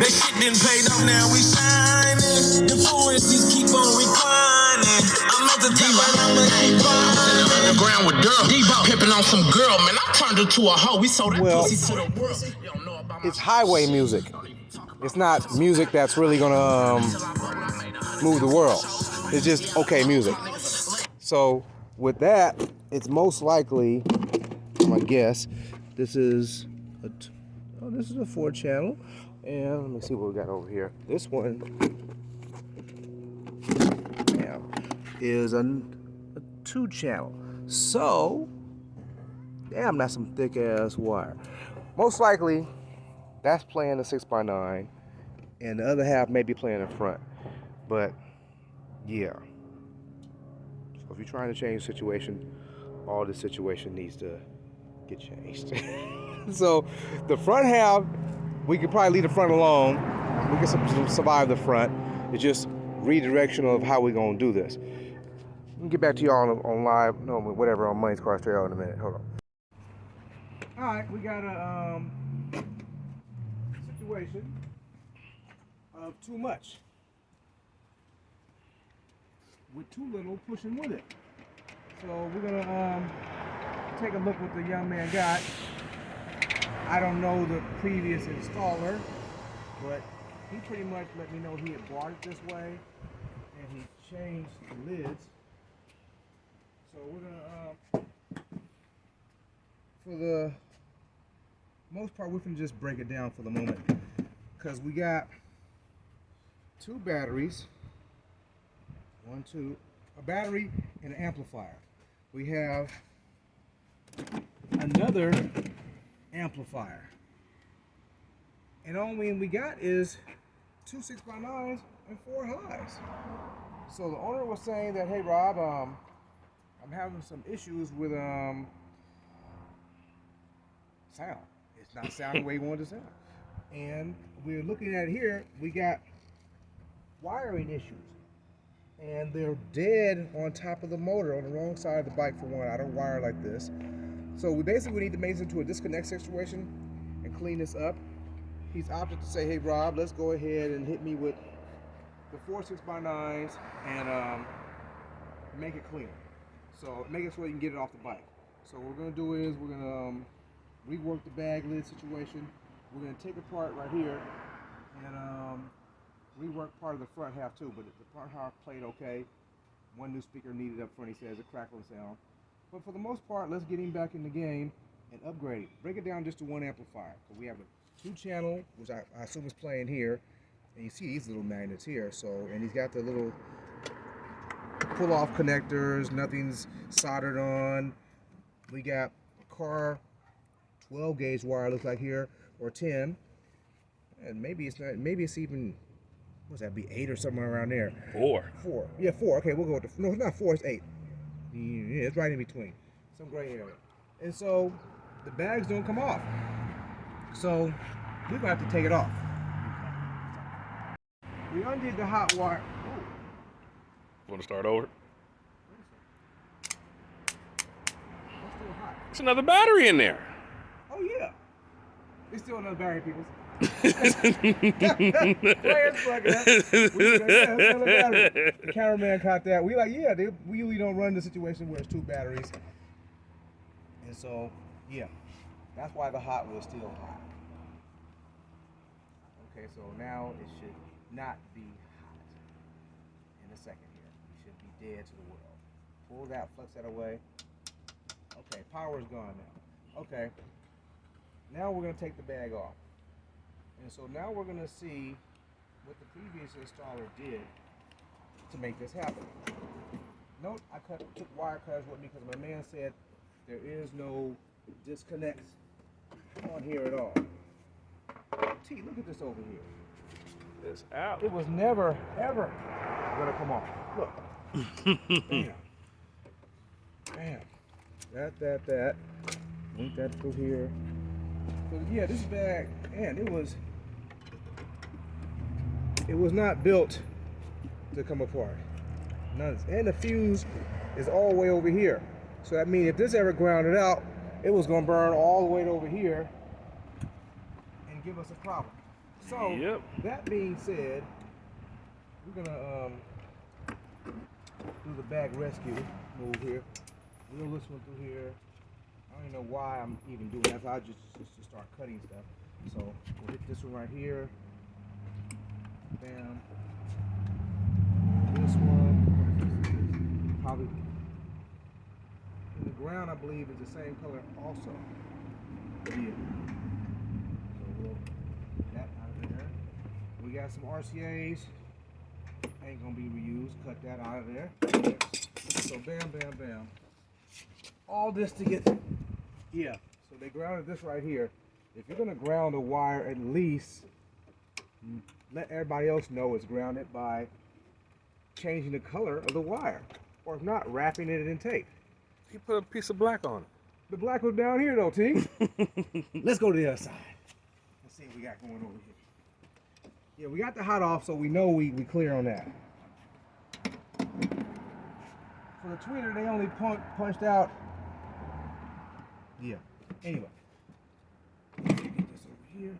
That shit didn't pay off, now we shining. The foresters keep on reclining. I'm at the top, but I'ma keep climbing. Underground with girl, pimping on some girl, man. I turned her to a hoe. We sold that pussy to the world. It's highway music. It's not music that's really gonna move the world. It's just okay music. So with that, it's most likely, I guess, this is a 4-channel, and let me see what we got over here. This one, is a 2-channel. So, damn, that's some thick ass wire. Most likely, that's playing the 6x9, and the other half may be playing in front. But yeah. So if you're trying to change the situation, all this situation needs to get changed. So the front half, we could probably leave the front alone. We can survive the front. It's just redirection of how we're gonna do this. We'll get back to y'all on live, no, whatever, on Money's Car Trail in a minute. Hold on. All right, we got a situation of too much with too little pushing with it. So we're gonna take a look what the young man got. I don't know the previous installer, but he pretty much let me know he had bought it this way, and he changed the lids. So we're gonna, for the most part, we're gonna just break it down for the moment, because we got 2 batteries, a battery and an amplifier. We have another amplifier, and all we got is 2 6x9s and 4 highs. So the owner was saying that, hey Rob, I'm having some issues with sound. It's not sounding the way you want it to sound. And we're looking at it here, we got wiring issues. And they're dead on top of the motor on the wrong side of the bike for one. I don't wire like this. So we basically need to make this into a disconnect situation and clean this up. He's opted to say, hey Rob, let's go ahead and hit me with the 4 6x9s and make it clean. So make it so you can get it off the bike. So what we're gonna do is we're gonna rework the bag lid situation. We're gonna take apart right here and rework part of the front half too, but the front half played okay. One new speaker needed up front, he says, a crackling sound. But for the most part, let's get him back in the game and upgrade it. Break it down just to 1 amplifier. So we have a 2-channel, which I assume is playing here. And you see these little magnets here. So, and he's got the little pull-off connectors, nothing's soldered on. We got a car 12 gauge wire, looks like here, or 10. And maybe it's not, maybe it's even, what's that, be 8 or somewhere around there? 4. Yeah, 4. Okay, we'll go with no, it's not 4, it's 8. Yeah, it's right in between. Some gray area. And so the bags don't come off. So we're gonna have to take it off. We undid the hot wire. Oh. Want to start over? That's still hot. There's another battery in there. Oh yeah. There's still another battery, people. The cameraman caught that. We like, yeah, we usually don't run the situation where it's 2 batteries. And so, yeah, that's why the hot was still hot. Okay, so now it should not be hot in a second here. We should be dead to the world. Pull that, flex that away. Okay, power is gone now. Okay, now we're going to take the bag off. And so now we're going to see what the previous installer did to make this happen. Note, I took wire cutters with me because my man said there is no disconnects on here at all. T, look at this over here. It's out. It was never, ever going to come off. Look. Bam. Bam. That. Link that through here. So yeah, this bag, man, it was not built to come apart. None. And the fuse is all the way over here. So that means if this ever grounded out, it was going to burn all the way over here and give us a problem. So, Yep. that being said, we're gonna do the bag rescue move here. Wheel this one through here. I don't even know why I'm even doing that. I just to start cutting stuff. So we'll hit this one right here. Bam. This one probably in the ground, I believe, is the same color also. Yeah. So we'll get that out of there. We got some RCAs. Ain't gonna be reused. Cut that out of there. So bam, bam, bam. All this to get. Yeah. So they grounded this right here. If you're gonna ground a wire, at least let everybody else know it's grounded by changing the color of the wire, or if not, wrapping it in tape. He put a piece of black on it. The black was down here though, T. Let's go to the other side. Let's see what we got going over here. Yeah, we got the hot off, so we know we clear on that. For the tweeter, they only punched out. Yeah. Anyway. Let's get this over here.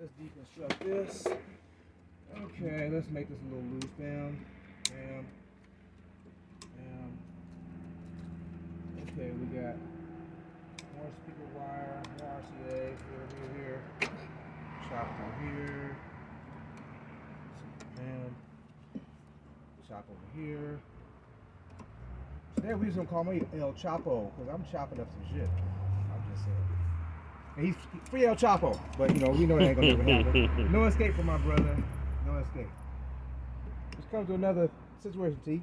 Let's deconstruct this. Okay, let's make this a little loose. Bam. Bam. Bam. Okay, we got more speaker wire, more RCA, here. Chop through here. Bam. Chop over here. Today we just gonna call me El Chapo, because I'm chopping up some shit. I'm just saying. And he's free El Chapo, but you know, we know that ain't gonna ever happen. No escape for my brother. No escape. Let's come to another situation, T.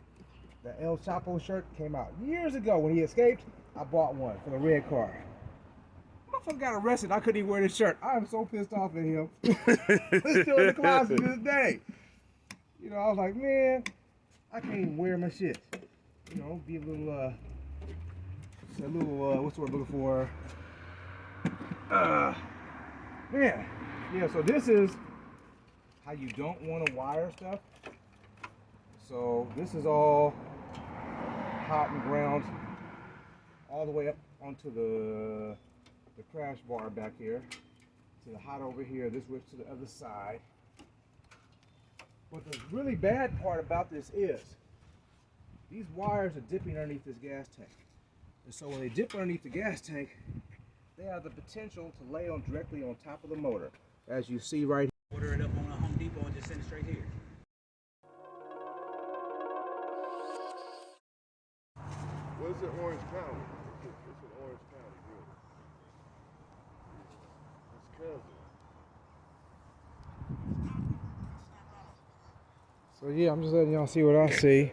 The El Chapo shirt came out years ago when he escaped. I bought one for the red car. Motherfucker got arrested. I couldn't even wear this shirt. I am so pissed off at him. It's still in the closet to this day. You know, I was like, man, I can't even wear my shit. You know, be a little, what's the word I'm looking for? Man, yeah, so this is how you don't want to wire stuff. So this is all hot and ground all the way up onto the crash bar back here, to the hot over here. This whips to the other side. But the really bad part about this is these wires are dipping underneath this gas tank. And so when they dip underneath the gas tank, they have the potential to lay on directly on top of the motor, as you see right here. Order it up on a Home Depot and just send it straight here. What's in Orange County? It's in Orange County, really. It's cousin. So yeah, I'm just letting y'all see what I see.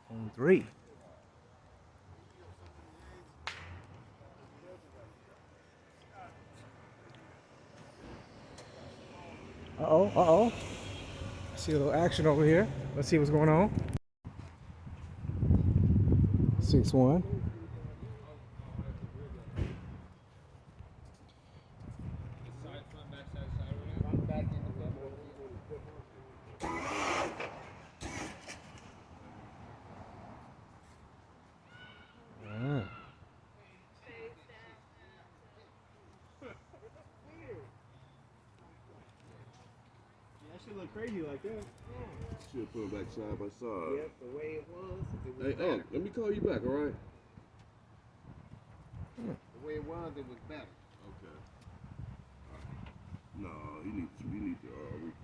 On 3. Uh-oh. See a little action over here. Let's see what's going on. 6-1. Look crazy like that. Should put them back side by side. Yep, the way it was Hey, better. let me call you back, all right? The way it was better. Okay. No, you need to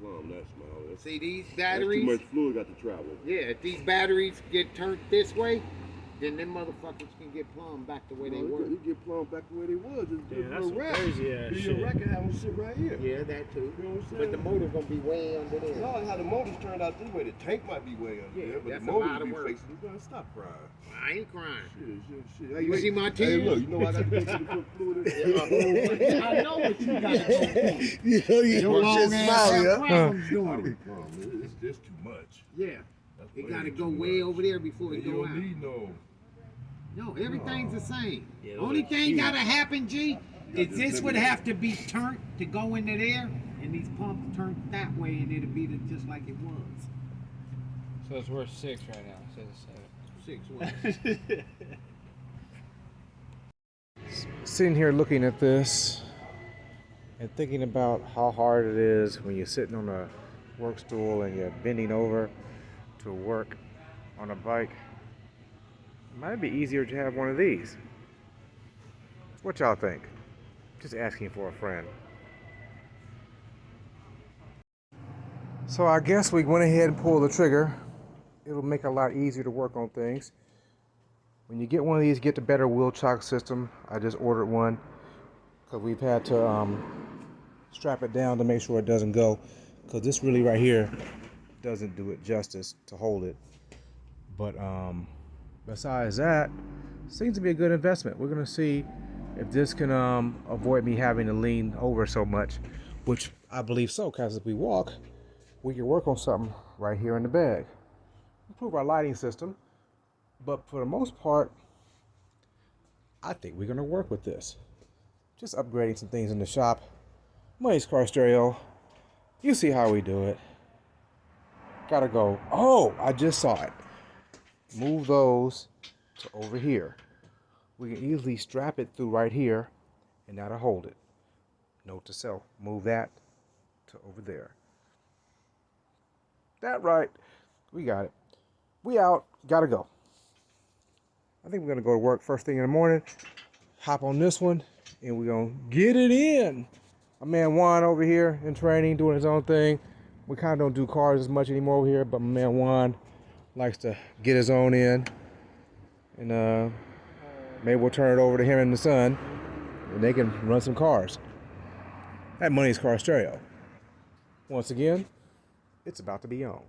replumb that small. See these That's batteries? too much fluid got to travel. Yeah, if these batteries get turned this way, then them motherfuckers can get plumbed back the way they were. You get plumbed back the way they was. Just Yeah, that's some rack. crazy ass Do shit. your rack and have them sit right here. Yeah, that too. You know what I'm saying? But the motor's gonna be way under there. No, how the motor's turned out this way. The tank might be way under Yeah, there, but that's the a motor lot of be work. facing. You gotta stop crying. I ain't crying. Shit. You see my Hey, tears? look, you know I got to go to the put fluid in. I know what you gotta go through. You know, you Your long ass have problems doing I it. mean, it's just too much. Yeah. That's It way gotta too go much. way over there before it You go don't out. need no. No, everything's the same. Yeah, Only look, thing huge. gotta happen, G, is just this would limit it. have to be turned to go into there, and these pumps turned that way, and it'd be just like it was. So it's worth 6 right now instead of 7. 6 was. sitting here looking at this and thinking about how hard it is when you're sitting on a work stool and you're bending over to work on a bike. It might be easier to have one of these. What y'all think? Just asking for a friend. So I guess we went ahead and pulled the trigger. It'll make it a lot easier to work on things. When you get one of these, get the better wheel chock system. I just ordered one because we've had to strap it down to make sure it doesn't go, because this really right here doesn't do it justice to hold it. But besides that, seems to be a good investment. We're gonna see if this can avoid me having to lean over so much, which I believe so, because if we walk, we can work on something right here in the bag. Improve our lighting system, but for the most part, I think we're gonna work with this. Just upgrading some things in the shop. Money's car stereo. You see how we do it. Gotta go. Oh, I just saw it. Move those to over here. We can easily strap it through right here, and that'll hold it. Note to self, move that to over there. That right. We got it. We out. Gotta go. I think we're gonna go to work first thing in the morning. Hop on this one, and we're gonna get it in. My man Juan over here in training, doing his own thing. We kind of don't do cars as much anymore over here, but my man Juan likes to get his own in. And maybe we'll turn it over to him and the son, and they can run some cars. That Money's Car Stereo. Once again, it's about to be on.